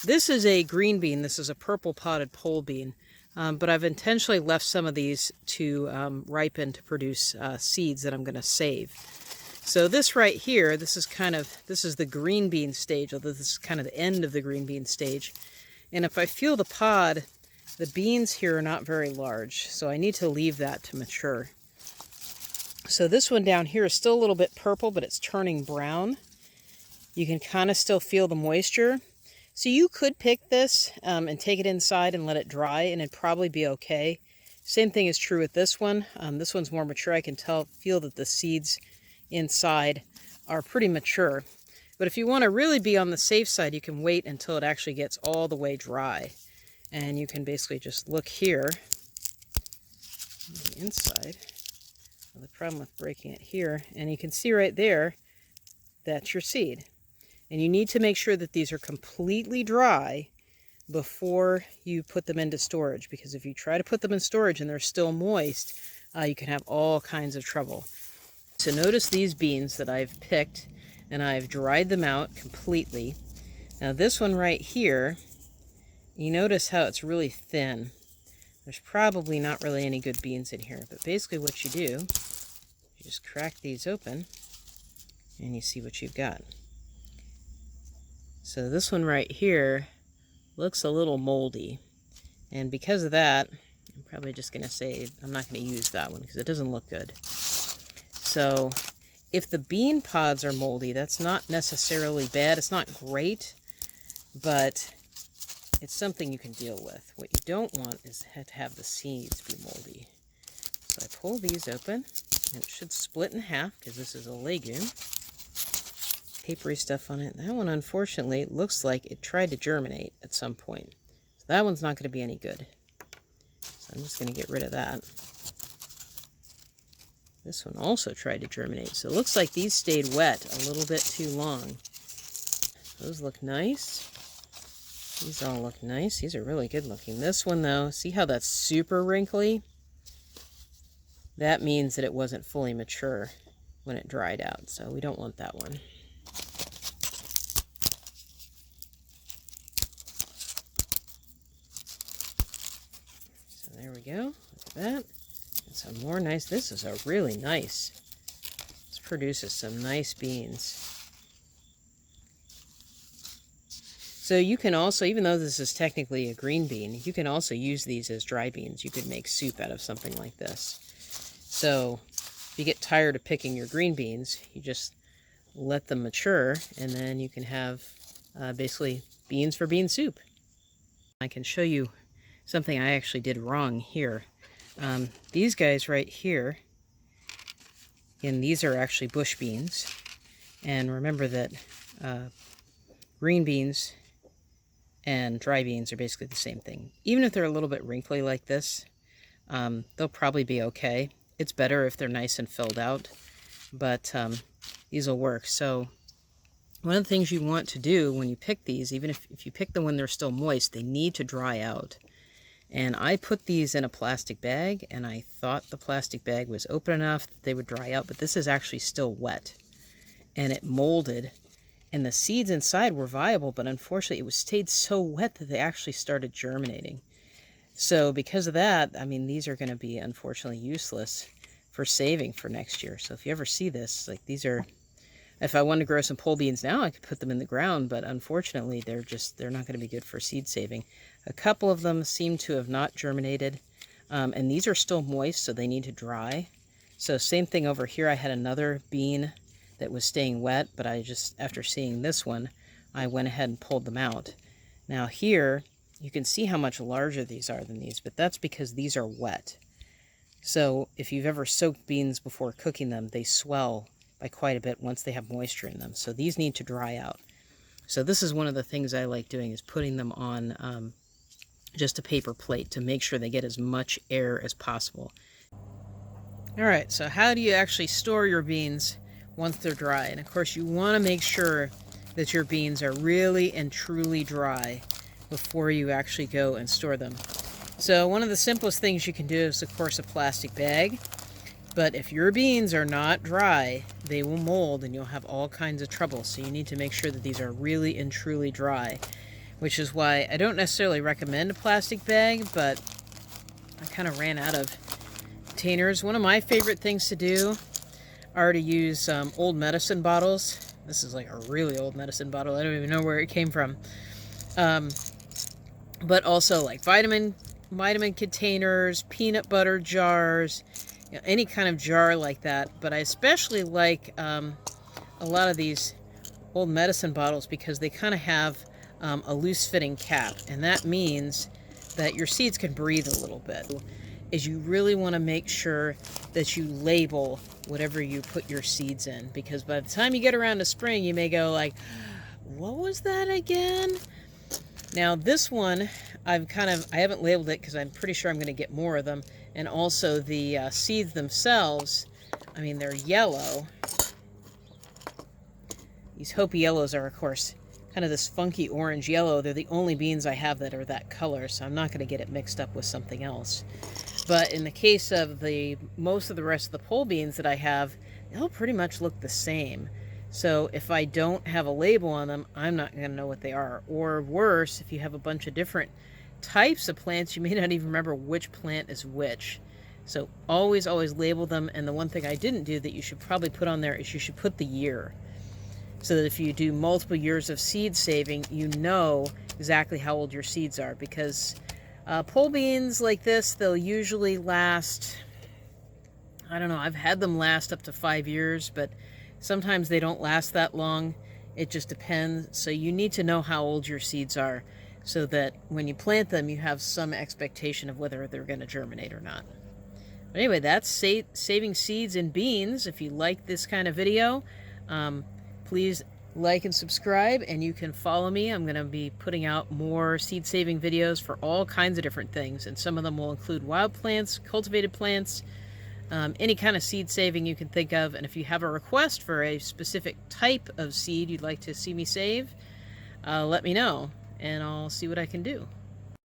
This is a green bean. This is a purple potted pole bean. But I've intentionally left some of these to ripen to produce seeds that I'm going to save. So this right here, this is the green bean stage, although this is kind of the end of the green bean stage. And if I feel the pod, the beans here are not very large, so I need to leave that to mature. So this one down here is still a little bit purple, but it's turning brown. You can kind of still feel the moisture. So you could pick this and take it inside and let it dry, and it'd probably be okay. Same thing is true with this one. This one's more mature. I can feel that the seeds inside are pretty mature. But if you want to really be on the safe side, you can wait until it actually gets all the way dry. And you can basically just look here on the inside. Well, the problem with breaking it here, and you can see right there, that's your seed. And you need to make sure that these are completely dry before you put them into storage, because if you try to put them in storage and they're still moist, you can have all kinds of trouble. So notice these beans that I've picked, and I've dried them out completely. Now this one right here, you notice how it's really thin. There's probably not really any good beans in here, but basically what you do, you just crack these open and you see what you've got. So this one right here looks a little moldy, and because of that, I'm probably just going to say I'm not going to use that one because it doesn't look good. So if the bean pods are moldy, that's not necessarily bad. It's not great, but it's something you can deal with. What you don't want is to have the seeds be moldy. So I pull these open, and it should split in half because this is a legume. Papery stuff on it. That one, unfortunately, looks like it tried to germinate at some point. So that one's not going to be any good. So I'm just going to get rid of that. This one also tried to germinate. So it looks like these stayed wet a little bit too long. Those look nice. These all look nice. These are really good looking. This one though, see how that's super wrinkly? That means that it wasn't fully mature when it dried out. So we don't want that one. So there we go. Look at that. And some more nice. This is a really nice. This produces some nice beans. So you can also, even though this is technically a green bean, you can also use these as dry beans. You could make soup out of something like this. So if you get tired of picking your green beans, you just let them mature, and then you can have basically beans for bean soup. I can show you something I actually did wrong here. These guys right here, and these are actually bush beans. And remember that green beans and dry beans are basically the same thing. Even if they're a little bit wrinkly like this, they'll probably be okay. It's better if they're nice and filled out, but these will work. So one of the things you want to do when you pick these, even if you pick them when they're still moist, they need to dry out. And I put these in a plastic bag, and I thought the plastic bag was open enough that they would dry out, but this is actually still wet. And it molded. And the seeds inside were viable, but unfortunately it stayed so wet that they actually started germinating. So because of that, I mean, these are going to be unfortunately useless for saving for next year. So if you ever see this, like these are, if I wanted to grow some pole beans now, I could put them in the ground, but unfortunately they're not going to be good for seed saving. A couple of them seem to have not germinated, and these are still moist, so they need to dry. So same thing over here. I had another bean that was staying wet, but after seeing this one, I went ahead and pulled them out. Now here, you can see how much larger these are than these, but that's because these are wet. So if you've ever soaked beans before cooking them, they swell by quite a bit once they have moisture in them. So these need to dry out. So this is one of the things I like doing, is putting them on just a paper plate to make sure they get as much air as possible. All right, so how do you actually store your beans once they're dry? And of course you want to make sure that your beans are really and truly dry before you actually go and store them. So one of the simplest things you can do is, of course, a plastic bag. But if your beans are not dry, they will mold and you'll have all kinds of trouble. So you need to make sure that these are really and truly dry. which is why I don't necessarily recommend a plastic bag, but I kind of ran out of containers. One of my favorite things to do are to use old medicine bottles. This is like a really old medicine bottle. I don't even know where it came from. But also like vitamin containers, peanut butter jars, you know, any kind of jar like that. But I especially like a lot of these old medicine bottles because they kind of have a loose fitting cap, and that means that your seeds can breathe a little bit. Is you really want to make sure that you label whatever you put your seeds in, because by the time you get around to spring, you may go like, what was that again? Now this one, I haven't labeled it because I'm pretty sure I'm going to get more of them. And also the seeds themselves, I mean, they're yellow. These Hopi yellows are, of course, kind of this funky orange yellow. They're the only beans I have that are that color, so I'm not going to get it mixed up with something else. But in the case of most of the rest of the pole beans that I have, they'll pretty much look the same. So if I don't have a label on them, I'm not going to know what they are. Or worse, if you have a bunch of different types of plants, you may not even remember which plant is which. So always label them. And the one thing I didn't do that you should probably put on there is you should put the year. So that if you do multiple years of seed saving, you know exactly how old your seeds are. Because pole beans like this, they'll usually last, I don't know, I've had them last up to 5 years, but sometimes they don't last that long. It just depends. So you need to know how old your seeds are so that when you plant them, you have some expectation of whether they're going to germinate or not. But anyway, that's saving seeds in beans. If you like this kind of video, please like and subscribe, and you can follow me. I'm going to be putting out more seed saving videos for all kinds of different things, and some of them will include wild plants, cultivated plants, any kind of seed saving you can think of. And if you have a request for a specific type of seed you'd like to see me save, let me know, and I'll see what I can do.